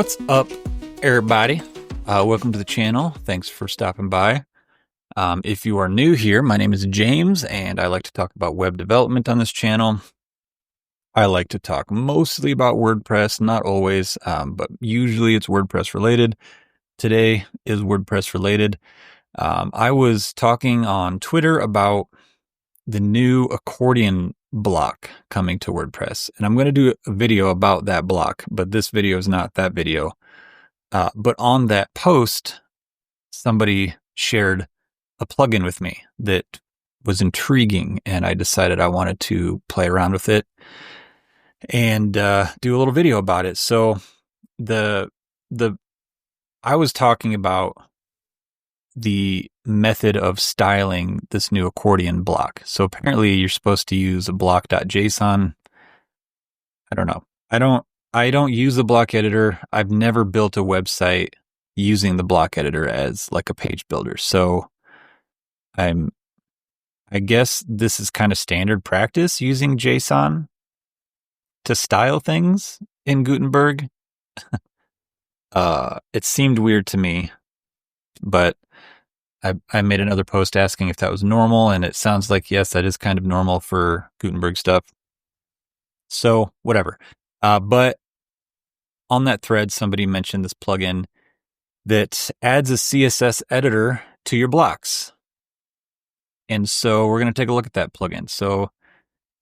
What's up, everybody? Welcome to the channel. Thanks for stopping by. If you are new here, my name is James, and I like to talk about web development on this channel. I like to talk mostly about WordPress, not always, but usually it's WordPress related. Today is WordPress related. I was talking on Twitter about the new Accordion block coming to WordPress, and I'm going to do a video about that block, but this video is not that video. But on that post, somebody shared a plugin with me that was intriguing, and I decided I wanted to play around with it and do a little video about it. So I was talking about the method of styling this new Accordion block. So apparently you're supposed to use a block.json. I don't know. I don't use the block editor. I've never built a website using the block editor as like a page builder. So I guess this is kind of standard practice, using JSON to style things in Gutenberg. It seemed weird to me, but I made another post asking if that was normal, and it sounds like, yes, that is kind of normal for Gutenberg stuff. So whatever. But on that thread, somebody mentioned this plugin that adds a CSS editor to your blocks. And so we're going to take a look at that plugin. So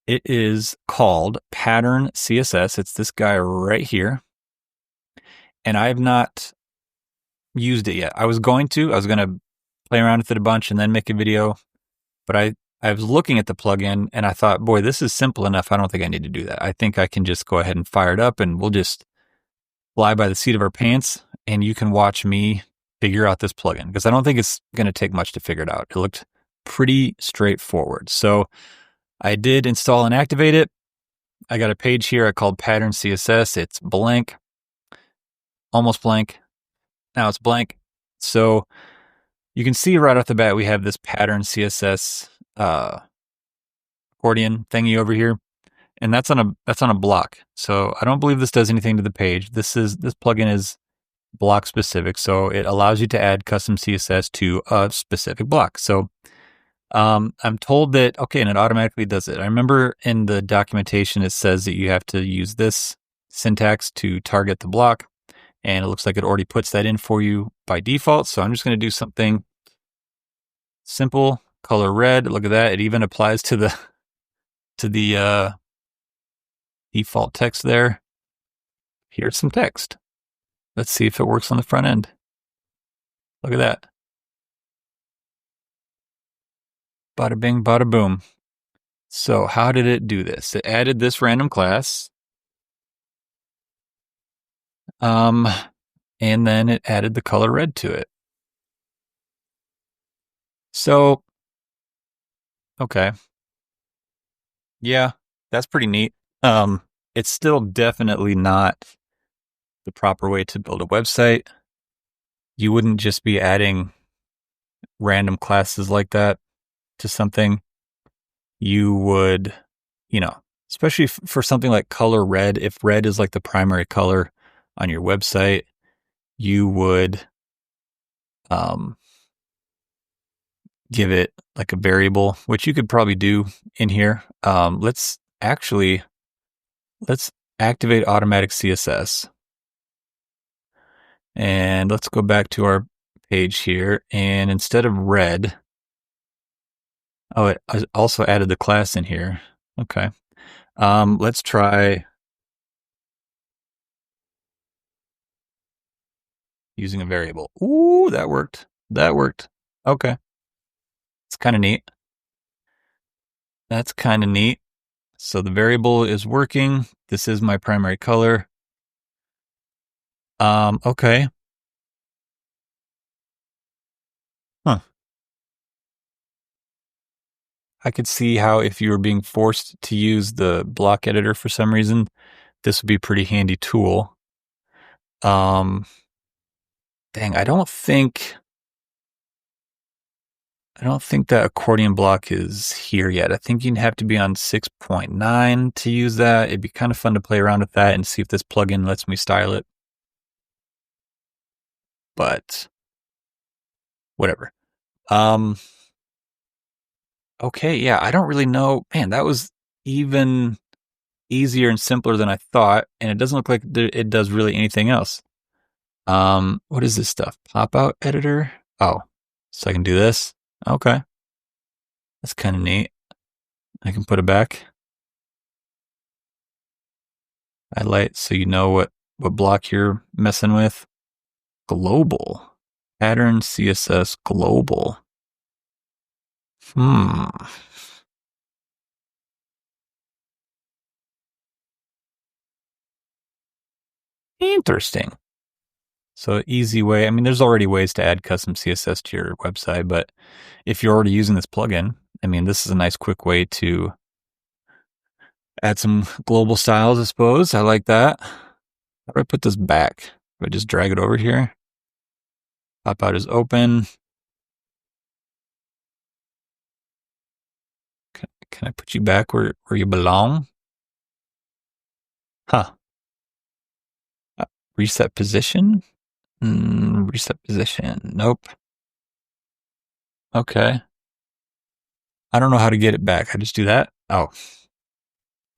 it is called Pattern CSS. It's this guy right here. And I have not used it yet. I was going to play around with it a bunch and then make a video, but I was looking at the plugin and I thought, boy, this is simple enough. I don't think I need to do that. I think I can just go ahead and fire it up, and we'll just fly by the seat of our pants, and you can watch me figure out this plugin, because I don't think it's going to take much to figure it out. It looked pretty straightforward. So I did install and activate it. I got a page here I called Pattern CSS. It's blank, almost blank. Now it's blank. So you can see right off the bat, we have this Pattern CSS accordion thingy over here, and that's on a block. So I don't believe this does anything to the page. This plugin is block specific, so it allows you to add custom CSS to a specific block. So I'm told that, okay, and it automatically does it. I remember in the documentation it says that you have to use this syntax to target the block, and it looks like it already puts that in for you by default. So I'm just going to do something simple, color red. Look at that. It even applies to the default text there. Here's some text. Let's see if it works on the front end. Look at that. Bada bing, bada boom. So how did it do this? It added this random class. And then it added the color red to it. So, okay. Yeah, that's pretty neat. It's still definitely not the proper way to build a website. You wouldn't just be adding random classes like that to something. You would, especially for something like color red, if red is like the primary color on your website, you would give it like a variable, which you could probably do in here. Let's activate Automatic CSS. And let's go back to our page here. And instead of red, it also added the class in here. Okay. Let's try using a variable. Ooh, that worked. Okay. It's kind of neat. That's kind of neat. So the variable is working. This is my primary color. Okay. Huh. I could see how if you were being forced to use the block editor for some reason, this would be a pretty handy tool. Dang, I don't think that Accordion block is here yet. I think you'd have to be on 6.9 to use that. It'd be kind of fun to play around with that and see if this plugin lets me style it. but whatever. Okay, yeah, I don't really know. Man, that was even easier and simpler than I thought, and it doesn't look like it does really anything else. What is this stuff? Pop out editor? Oh, so I can do this? Okay. That's kind of neat. I can put it back. Highlight so you know what block you're messing with. Global. Pattern CSS global. Interesting. So easy way. I mean, there's already ways to add custom CSS to your website, but if you're already using this plugin, I mean, this is a nice quick way to add some global styles, I suppose. I like that. How do I put this back? Do I just drag it over here? Pop out is open. Can I put you back where you belong? Huh. Reset position? Reset position. Nope. Okay. I don't know how to get it back. I just do that. Oh,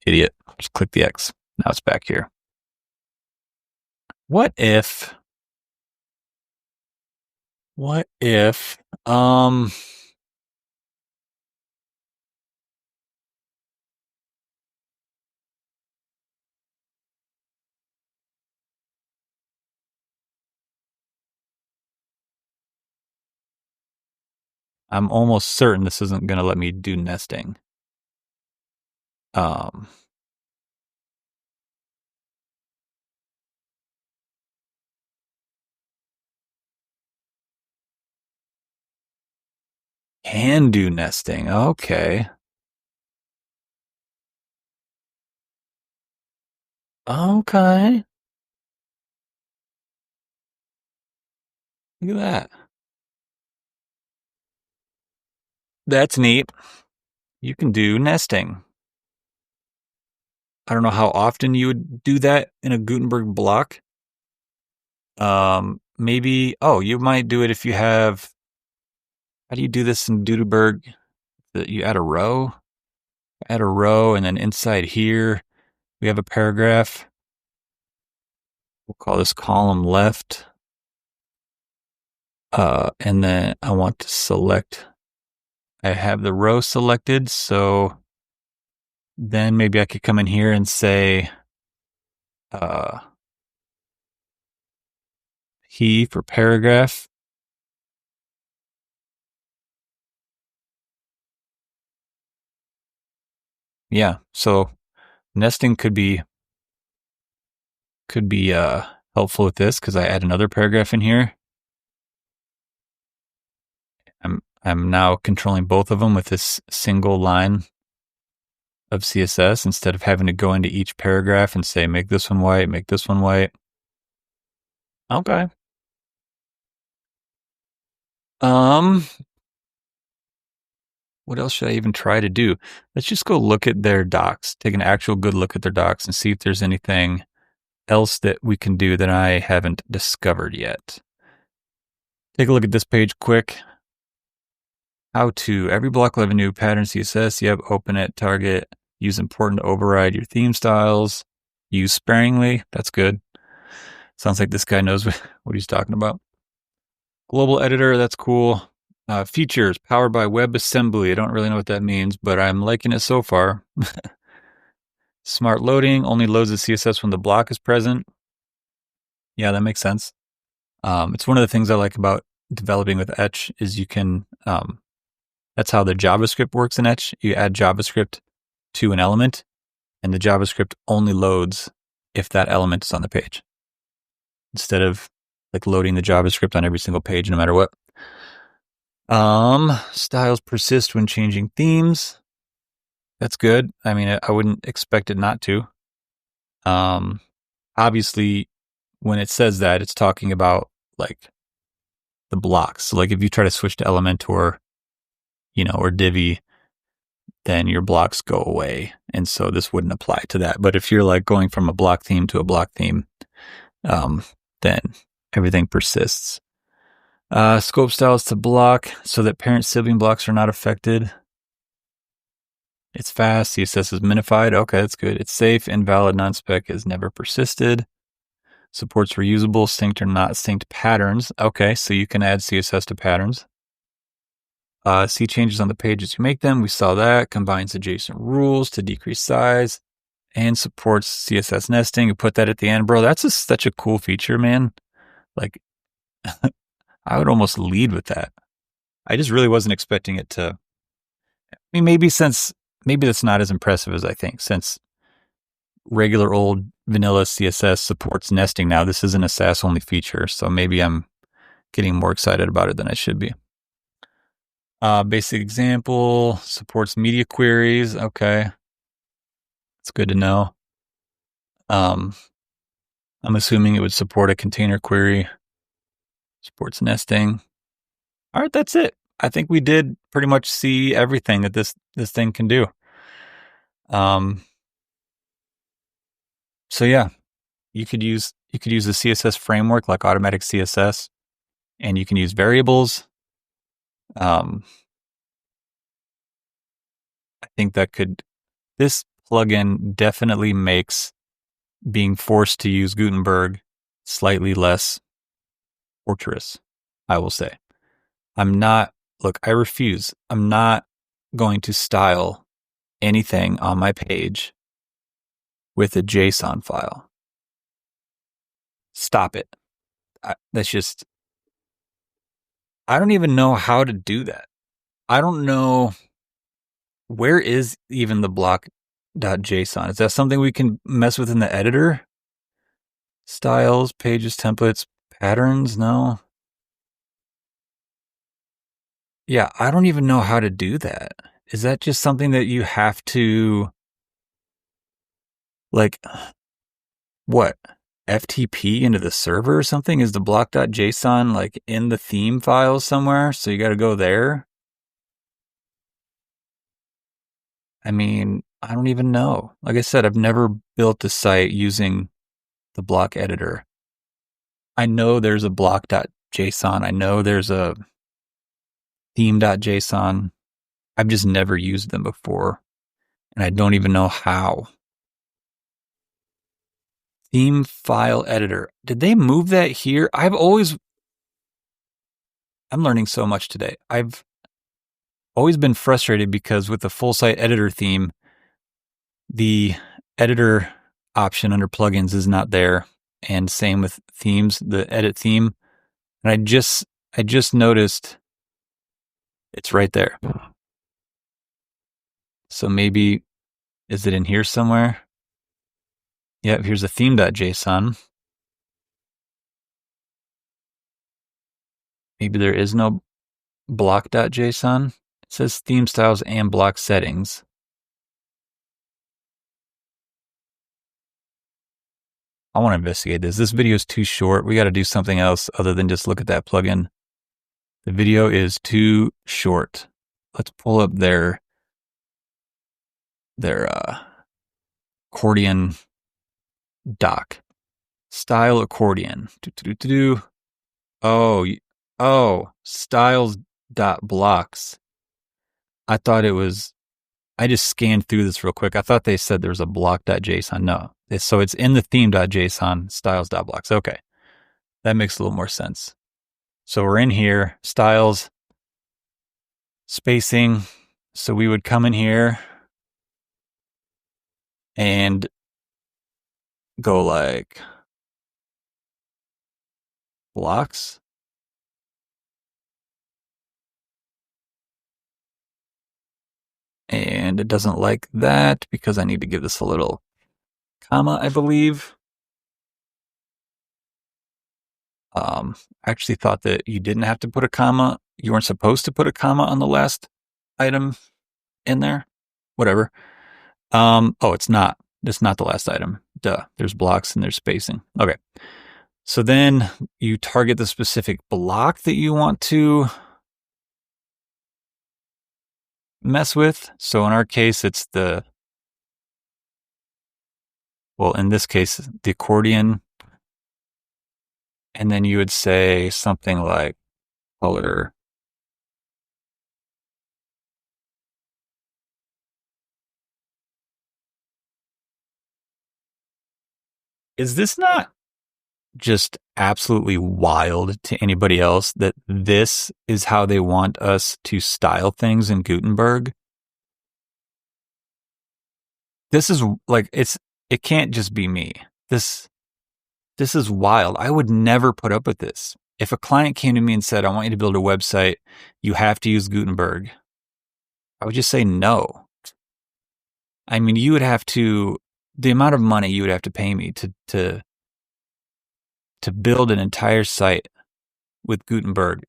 idiot. Just click the X. Now it's back here. What if, I'm almost certain this isn't going to let me do nesting. Can do nesting. Okay. Okay. Look at that. That's neat. You can do nesting. I don't know how often you would do that in a Gutenberg block. Maybe, you might do it if you have, how do you do this in Gutenberg? You add a row, and then inside here, we have a paragraph. We'll call this column left. And then I want to select, I have the row selected, so then maybe I could come in here and say, he for paragraph. Yeah, so nesting could be helpful with this because I add another paragraph in here. I'm now controlling both of them with this single line of CSS instead of having to go into each paragraph and say, make this one white, make this one white. Okay. What else should I even try to do? Let's just go look at their docs, take an actual good look at their docs and see if there's anything else that we can do that I haven't discovered yet. Take a look at this page quick. How to, every block will have a new pattern CSS. Yep, open it, target, use important to override your theme styles. Use sparingly. That's good. Sounds like this guy knows what he's talking about. Global editor, that's cool. Features, powered by WebAssembly. I don't really know what that means, but I'm liking it so far. Smart loading, only loads the CSS when the block is present. Yeah, that makes sense. It's one of the things I like about developing with Etch is you can, that's how the JavaScript works in Etch. You add JavaScript to an element, and the JavaScript only loads if that element is on the page, instead of like loading the JavaScript on every single page, no matter what. Styles persist when changing themes. That's good. I mean, I wouldn't expect it not to. Obviously, when it says that, it's talking about like the blocks. So like if you try to switch to Elementor, or Divi, then your blocks go away. And so this wouldn't apply to that. But if you're like going from a block theme to a block theme, then everything persists. Scope styles to block so that parent sibling blocks are not affected. It's fast. CSS is minified. Okay, that's good. It's safe. Invalid non-spec has never persisted. Supports reusable, synced or not synced patterns. Okay, so you can add CSS to patterns. See changes on the page as you make them. We saw that. Combines adjacent rules to decrease size and supports CSS nesting. You put that at the end, bro. That's such a cool feature, man. Like, I would almost lead with that. I just really wasn't expecting it to. I mean, maybe that's not as impressive as I think, since regular old vanilla CSS supports nesting now. This isn't a Sass only feature, so maybe I'm getting more excited about it than I should be. Basic example, supports media queries. Okay. It's good to know. I'm assuming it would support a container query. Supports nesting. All right, that's it. I think we did pretty much see everything that this thing can do. So yeah, you could use the CSS framework like Automatic CSS, and you can use variables. I think this plugin definitely makes being forced to use Gutenberg slightly less torturous, I will say. I refuse. I'm not going to style anything on my page with a JSON file. Stop it. I don't even know how to do that. I don't know. Where is even the block.json? Is that something we can mess with in the editor? Styles, pages, templates, patterns? No. Yeah, I don't even know how to do that. Is that just something that you have to, like, what? FTP into the server or something? Is the block.json like in the theme files somewhere? So you got to go there? I mean, I don't even know. Like I said, I've never built a site using the block editor. I know there's a block.json. I know there's a theme.json. I've just never used them before, and I don't even know how. Theme file editor. Did they move that here? I'm learning so much today. I've always been frustrated because with the full site editor theme, the editor option under plugins is not there. And same with themes, the edit theme. And I just noticed it's right there. So maybe, is it in here somewhere? Yep, here's a theme.json. Maybe there is no block.json. It says theme styles and block settings. I want to investigate this. This video is too short. We got to do something else other than just look at that plugin. The video is too short. Let's pull up their Accordion doc. Style Accordion. Oh, styles.blocks. I just scanned through this real quick. I thought they said there was a block.json. No. So it's in the theme.json styles.blocks. Okay. That makes a little more sense. So we're in here, styles, spacing. So we would come in here and go like blocks. And it doesn't like that because I need to give this a little comma, I believe. I actually thought that you didn't have to put a comma. You weren't supposed to put a comma on the last item in there. Whatever. Oh, it's not. It's not the last item. Duh. There's blocks and there's spacing. Okay. So then you target the specific block that you want to mess with. So in our case, it's in this case, the accordion. And then you would say something like color. Is this not just absolutely wild to anybody else that this is how they want us to style things in Gutenberg? This is like, it can't just be me. This is wild. I would never put up with this. If a client came to me and said, I want you to build a website, you have to use Gutenberg, I would just say no. I mean, you would have to, the amount of money you would have to pay me to build an entire site with Gutenberg,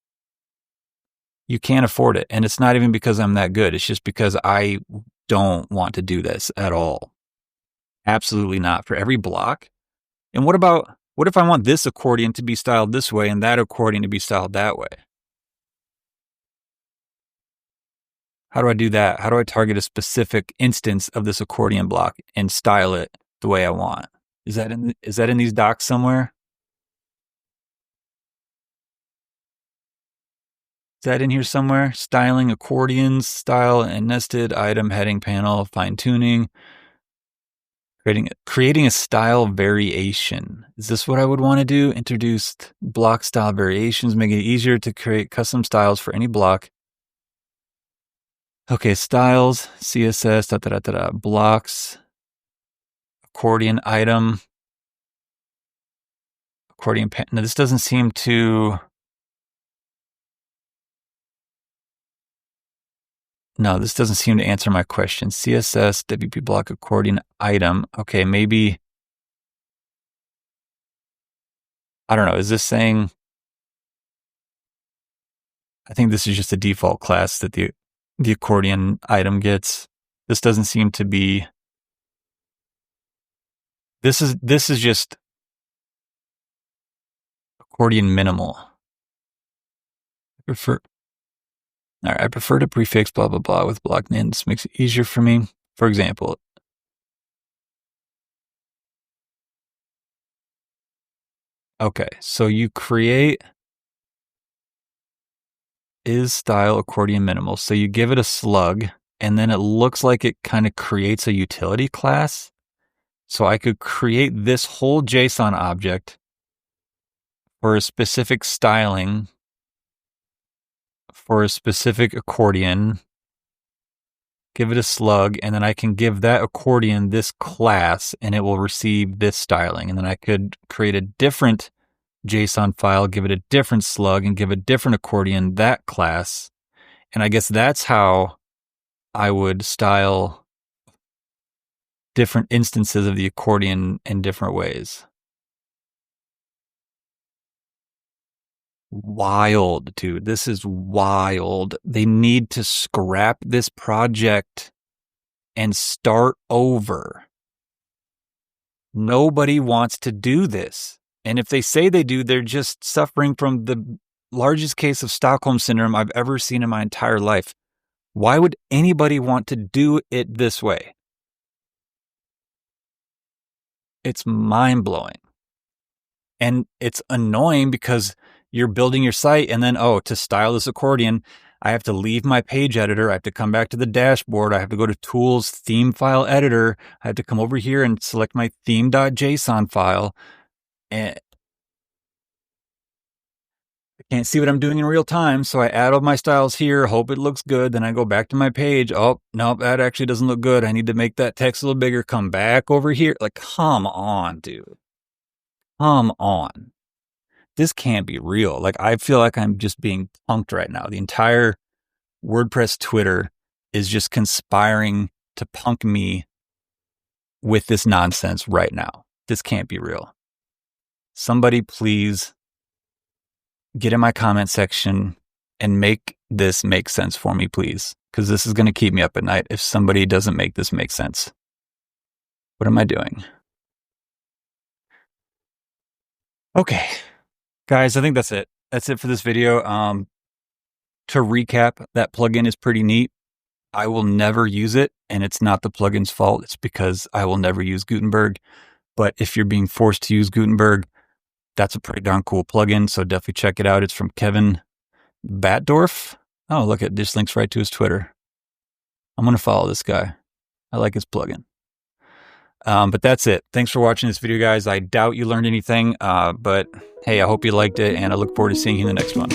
you can't afford it. And it's not even because I'm that good. It's just because I don't want to do this at all. Absolutely not. For every block. And what if I want this accordion to be styled this way and that accordion to be styled that way? How do I do that? How do I target a specific instance of this accordion block and style it the way I want? Is that in these docs somewhere? Is that in here somewhere? Styling accordions, style and nested item heading panel, fine tuning, creating a style variation. Is this what I would want to do? Introduce block style variations, making it easier to create custom styles for any block. Okay, styles, CSS, blocks, accordion item, accordion pen. Now this doesn't seem to. No, this doesn't seem to answer my question. CSS, WP block, accordion item. Okay, maybe. I don't know. Is this saying? I think this is just a default class that the accordion item gets. This doesn't seem to be. This is just accordion minimal. I prefer to prefix blah, blah, blah with block name. This makes it easier for me. For example, okay, so you create is style accordion minimal. So you give it a slug, and then it looks like it kind of creates a utility class. So I could create this whole JSON object for a specific styling for a specific accordion, give it a slug, and then I can give that accordion this class and it will receive this styling. And then I could create a different JSON file, give it a different slug, and give a different accordion that class. And I guess that's how I would style different instances of the accordion in different ways. Wild, dude. This is wild. They need to scrap this project and start over. Nobody wants to do this. And if they say they do, they're just suffering from the largest case of Stockholm Syndrome I've ever seen in my entire life. Why would anybody want to do it this way? It's mind-blowing. And it's annoying because you're building your site and then, to style this accordion, I have to leave my page editor. I have to come back to the dashboard. I have to go to Tools, Theme File Editor. I have to come over here and select my theme.json file. And I can't see what I'm doing in real time. So I add all my styles here, hope it looks good. Then I go back to my page. Oh, no, that actually doesn't look good. I need to make that text a little bigger. Come back over here. Like, come on, dude. Come on. This can't be real. Like, I feel like I'm just being punked right now. The entire WordPress Twitter is just conspiring to punk me with this nonsense right now. This can't be real. Somebody please get in my comment section and make this make sense for me, please. Because this is going to keep me up at night if somebody doesn't make this make sense. What am I doing? Okay. Guys, I think that's it. That's it for this video. To recap, that plugin is pretty neat. I will never use it, and it's not the plugin's fault. It's because I will never use Gutenberg. But if you're being forced to use Gutenberg, that's a pretty darn cool plugin, so definitely check it out. It's from Kevin. Batdorf. Oh, look, it just links right to his Twitter. I'm going to follow this guy. I like his plugin. But that's it. Thanks for watching this video, guys. I doubt you learned anything, but hey, I hope you liked it, and I look forward to seeing you in the next one.